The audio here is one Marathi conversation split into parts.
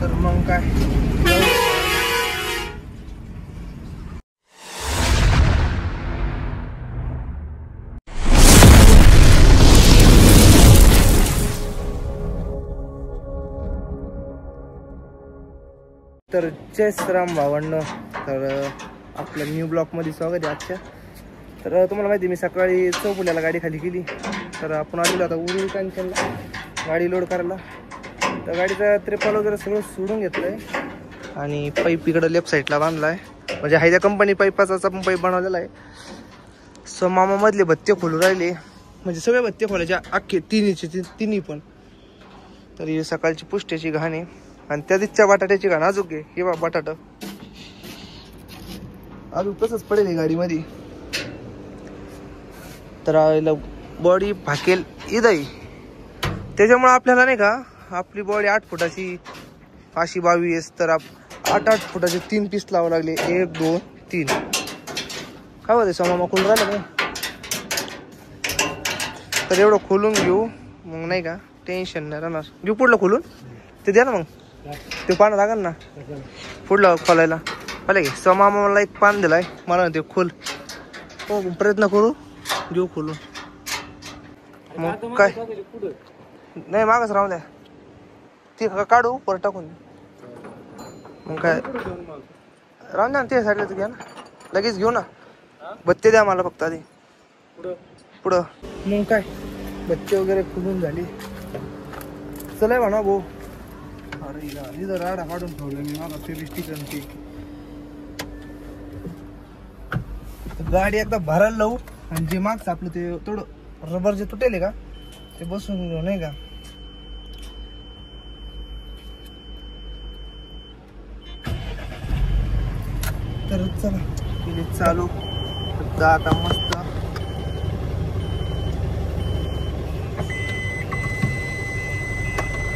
तर मग काय तर जय श्रीराम भावांनो. तर आपल्या न्यू ब्लॉकमध्ये स्वागत आहे आजच्या. तर तुम्हाला माहिती मी सकाळी चौफुल्याला गाडी खाली केली. तर आपण आलेलो आता उरुळी कांचनला गाडी लोड करायला. तर गाडीचा त्रिपाल वगैरे सगळं सोडून घेतलं आहे आणि पाईप इकडं लेफ्ट साईडला बांधला आहे. म्हणजे हाय त्या कंपनी पाईपाचा पण पाईप बनवलेला आहे. सो मामामधले भत्ते खोलू राहिले, म्हणजे सगळे भत्ते खोलायचे अख्खे तिन्ही पण. तर ही सकाळची पुष्ट्याची घाण आहे आणि त्या दिसच्या बटाट्याची घाण अजून घे. हे बा बटाटा अजून तसंच पडेल आहे गाडीमध्ये. तर बॉडी भाकेल इदाई, त्याच्यामुळे आपल्याला नाही का आपली बॉडी 8 फुटाची अशी 22. तर 8 फुटाचे 3 पीस लावावं लागले. 1 2 3. काय होते सोमा खोलून राहिलं काय. तर एवढं खोलून घेऊ मग नाही का टेन्शन नाही राहणार. घेऊ पुढलं खोलून ते द्या ना. मग ते पान लागेल ना पुढलं खोलायला. मला घे सोमा मला एक पान दिलाय, मला ते खोल. हो प्रयत्न करू घेऊ खोलून. मग काय नाही मागच राहून द्या. ती काढू परत टाकून. मग काय राहून द्या ना. ते साईडला घ्या ना, लगेच घेऊ ना. बत्ते द्या मला फक्त आधी पुढं. मग काय बत्ते वगैरे खुलून झाली. चलाय म्हणा भाऊ. अरे इथं राडा काढून ठेवलं मी मला फेविस्टिकनची. गाडी एकदा भरायला लावू आणि जे मागचं आपलं ते थोडं रबर जे तुटेल का ते बसून घेऊ नाही का. तर चला केली चालू. आता मस्त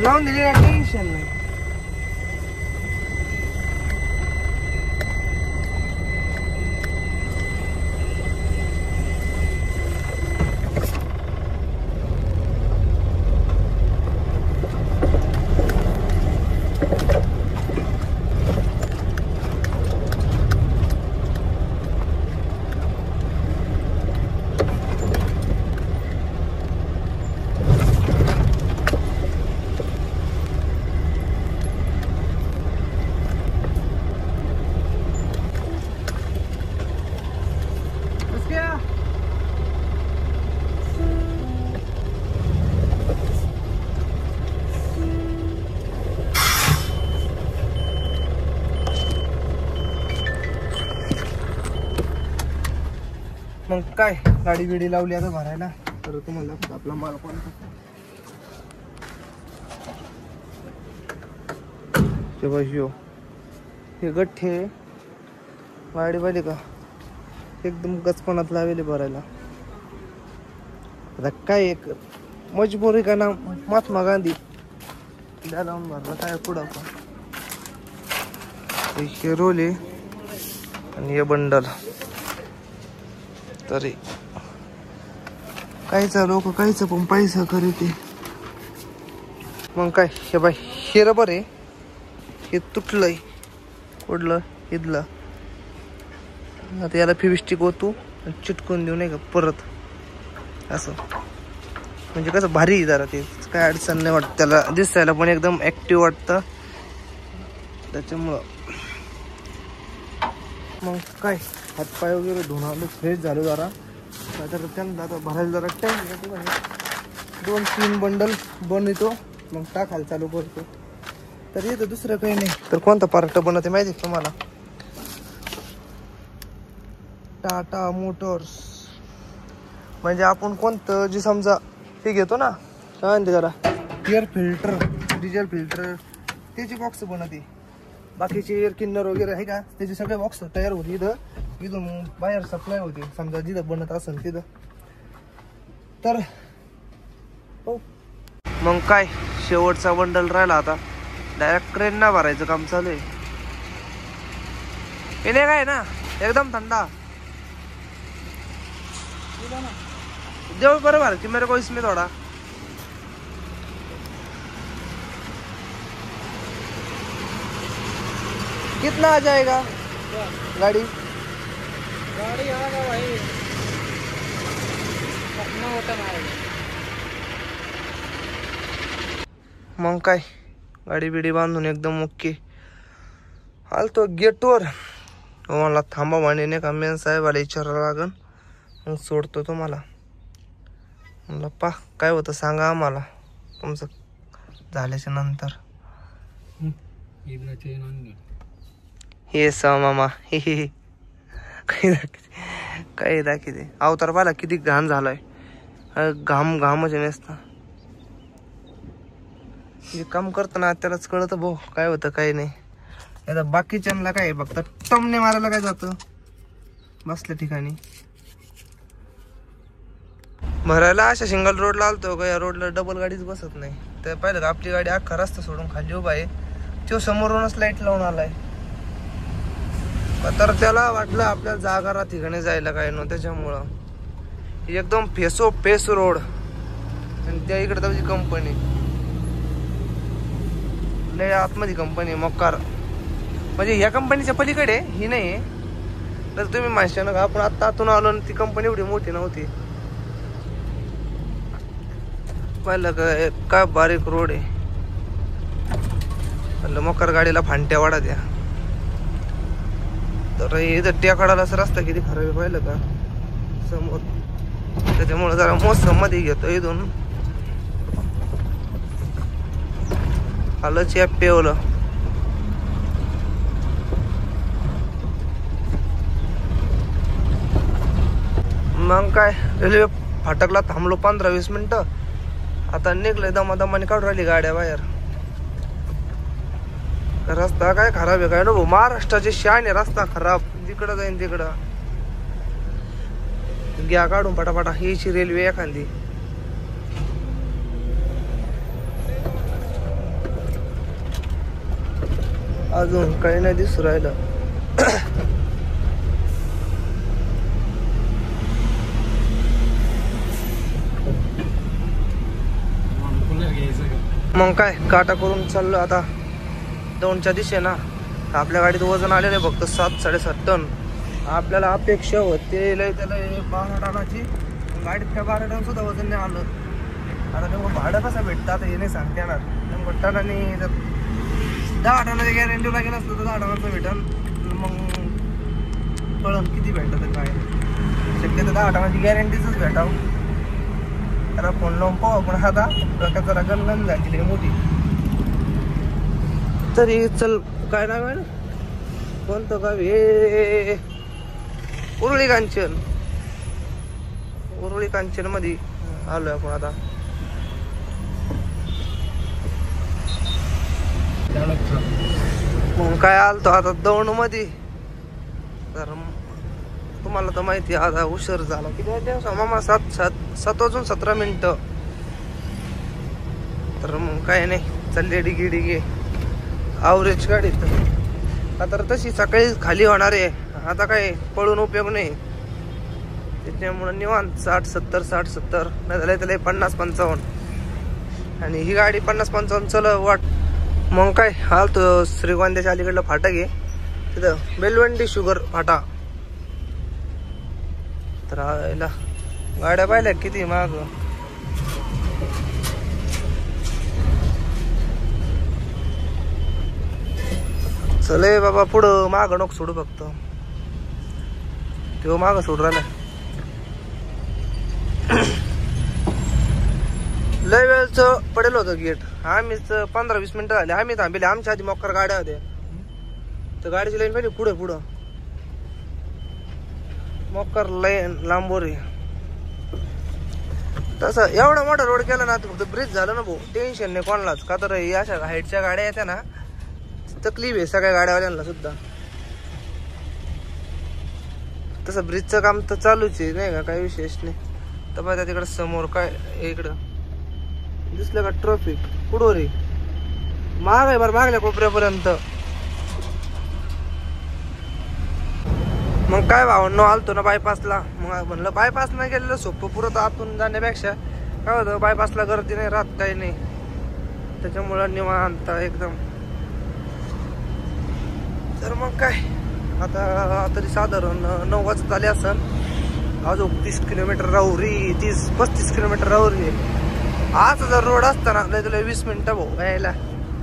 लावून दिली, टेन्शन नाही. मग काय गाडी बिडी लावली आता भरायला. तर तुम्हाला आपला माल कोणता हे गठ्ठे गाडी पाहिजे का एकदम गचपणात लावले भरायला. आता काय एक मजबुरी का ना महात्मा गांधी द्या लावून भरला काय पुढं. हे रोल आहे आणि हे बंडल. तरी कायचा लोक कायचं पण पैसा करीते. मग काय हे बाय हे रबर आहे, हे तुटलंय कुठलं इथलं. आता याला फेविस्टिक होतो चिटकून देऊ नाही का परत असं. म्हणजे कसं भारी जरा ते काय अडचण नाही वाटत. त्याला दिसायला पण एकदम ऍक्टिव्ह वाटतं त्याच्यामुळं. मग काय हातपाय वगैरे धुवून आलो, फ्रेश झालो जरा. तर त्यांना आता भरायला जरा टाईम घेतो. 2-3 बंडल बनवतो मग टाकायला चालू करतो. तर येतं दुसरं काही नाही. तर कोणता पार्ट बनवते माहिती तुम्हाला. टाटा मोटर्स. म्हणजे आपण कोणतं जे समजा ते घेतो ना काय म्हणते जरा एअर फिल्टर डिझेल फिल्टर त्याची बॉक्स बनवते. बाकीचे एअर किन्नर वगैरे आहे का त्याचे सगळे बॉक्स तयार होते इथून बाहेर सप्लाय होते समजा जिथं बनत असेल तिथं. तर हो मग काय शेवटचा बंडल राहिला. आता डायरेक्ट ट्रेन ना भरायचं काम चालू आहे. पिणे काय ना एकदम ठंडा देव बरोबर की मेरे को इसमें थोड़ा. कितना आ जाएगा गाड़ी? गाड़ी आएगा भाई अपना होता मारेगा। मग काय गाडी बिडी बांधून एकदम ओके आलतो गेटवर. मला थांबा म्हणे नाही का मेन साहेबाला विचारावं लागन मग सोडतो तुम्हाला. म्हणलं पा काय होतं सांगा आम्हाला तुमचं झाल्याच्या नंतर. हे मामा हे काही दाखवते अवतार पाहिला किती घाण झालाय. घाम घामच नसता जे काम करताना त्यालाच कळतं भाऊ काय होतं काय नाही. आता बाकीच्यांना काय फक्त टमने मारायला काय जातं बसल्या ठिकाणी. भरायला अशा सिंगल रोडला आलतो का या रोडला डबल गाडीच बसत नाही. तर पाहिलं का आपली गाडी अख्खा रस्ता सोडून खाली उभा आहे. तो समोरूनच लाईट लावून आलाय. तर त्याला वाटलं आपल्याला जागा ठिकाणी जायला काय नव्हतं त्याच्यामुळं एकदम फेस रोड आणि त्या इकडे त्याची कंपनी लय आतमध्ये कंपनी मक्कार म्हणजे ह्या कंपनीच्या पलीकडे ही नाही आहे. तर तुम्ही माहिती ना आपण आता आतून आलो आणि ती कंपनी एवढी मोठी नव्हती. पाहिलं काय बारीक रोड आहे. म्हणलं मकर गाडीला फांट्या वाडा द्या. तर इथं टेकाडालाच रस्ता किती खराब आहे पाहिलं का समोर. त्याच्यामुळे जरा मोसम मध्ये घेतो इथून आलंच या पेवलं. मग काय रेल्वे फाटकला थांबलो 15-20 मिनिटं. आता निघले दमादमाने काढून राहिली गाड्या बाहेर. रस्ता काय खराब आहे काय नको. महाराष्ट्राची शान आहे रस्ता खराब. जिकडं जाईन तिकडं घ्या काढून पटापटा. हीची रेल्वे एखादी अजून काही नाही दिसू राहिलं. मग काय काटा करून चाललो आता दौंडच्या दिशेना. आपल्या गाडीत वजन आलेलं आहे फक्त 7-7.5 टन. आपल्याला अपेक्षा होते त्याला 12 टनाची गाडीत त्या 12 टन सुद्धा वजन नाही आलं. आता नेमकं भाडं कसं भेटतं आता हे नाही सांगता येणार. नेमकं टनाने 10 टनाची गॅरंटी लागेल असतं तर 10 टनाचं भेटल. मग कळण किती भेटतं काय. शक्यतो 10 टनाची गॅरंटीच भेटावं. त्याला फोन लावून पाहू आपण. आता डोक्यात जरा गणगण झाली मोठी. तरी चल काय नाव आहे ना कोणतं गाव हे उरुळी कांचन. उरुळी कांचन मध्ये आलोय आपण आता. मग काय आलतो आता दौंड मध्ये. तर तुम्हाला तर माहिती आता उशीर झाला किती मामा 7:17 मिनिटं. तर मग काय नाही चालले डिगे आवरेज गाडी. तर तशी सकाळी खाली होणार आहे. आता काय पळून उपयोग नाही त्याच्यामुळे निवांत 60-70 नाही झालं त्याला 50-55. आणि ही गाडी 50-55 चल वाट. मग काय आलतो श्रीगोंद्याच्या अलीकडलं फाटक आहे तिथं बेलवंडी शुगर फाटा. तर याला गाड्या पाहिल्या किती माग. चले बाबा पुढं माग नको सोडू फक्त. तो माग सोडू राहिला. लय वेळचं पडेल होतं गेट. आम्हीच 15-20 मिनिटं झाले आम्ही थांबले. आमच्या आधी मोकर गाड्या होत्या. तर गाडीची लाईन पाहिजे पुढं मोकर लाईन लांबोर आहे. तसं एवढा मोठा रोड केला ना फक्त ब्रिज झालं ना भाऊ टेन्शन नाही कोणालाच. का तर अशा हाईटच्या गाड्या येत्या ना तकलीफ आहे सगळ्या गाड्यावाल्यांना सुद्धा. तसं ब्रिजचं काम तर चालूच आहे नाही का काही विशेष नाही. तर बघा तिकडं समोर काय इकडं दिसलं का ट्रॉफिक पुढं रे माग आहे बरं मागल्या कोपऱ्यापर्यंत. मग काय भावांनो आलतो ना बायपासला. मग म्हणलं बायपास नाही गेलेलं सोपं पुरं आतून जाण्यापेक्षा काय होतं बायपासला गर्दी नाही राहत काही नाही त्याच्यामुळं निवांत एकदम तर मग काय आता तरी साधारण 9 वाजत आले असन. अजून 30 किलोमीटर राहू रे, 30-35 किलोमीटर राहू रे. आज जर रोड असताना तुला 20 मिनिटं भाऊ यायला,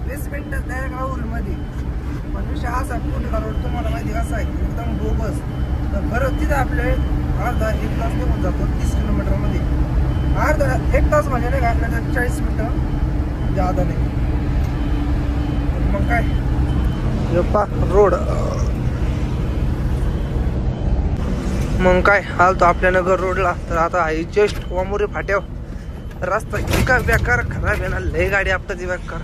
20 मिनिटं डायरेक्ट राहुरी मध्ये. पण विषय असा कुठला रोड तुम्हाला माहिती कसा आहे, एकदम बोगस. तर खरं तिथं आपले अर्धा 1 तास निघून जातो 30 किलोमीटर मध्ये. अर्धा 1 तास म्हणजे नाही का आपल्याला 40 मिनिटं जादा नाही. मग काय पा रोड. मग काय आलतो आपल्या नगर रोडला. तर आता आहे जस्ट वामुरे फाट्यावर. रस्ता इतका बेकार खराब आहे ना, लय गाडी आपटती बेकार.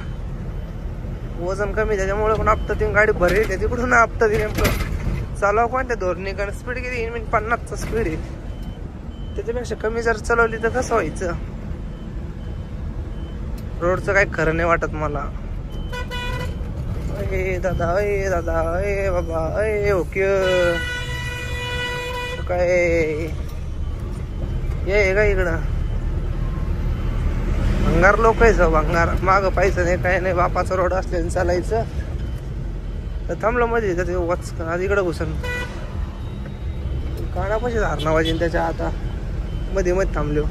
वजन कमी त्याच्यामुळे पण आपटती गाडी भरेल आहे तिकडून आपटती. नेमकं चालव कोणत्या धोरणी, कारण स्पीड किती 50चा स्पीड आहे. त्याच्यापेक्षा कमी जर चालवली तर कसं व्हायचं. रोडचं काही खरं नाही वाटत मला. ए दादा, ए दादा, ए बाबा, ए ओके काय ये का इकडं. भंगार लोक आहे, भंगार. माग पाहिजे नाही काय नाही. बापाचा रोड असल्याने चालायचं. तर थांबलं मध्ये ते वाच इकडं घुसन कानापाशी धारणा वाजेन त्याच्या. आता मध्ये मध्ये थांबलो.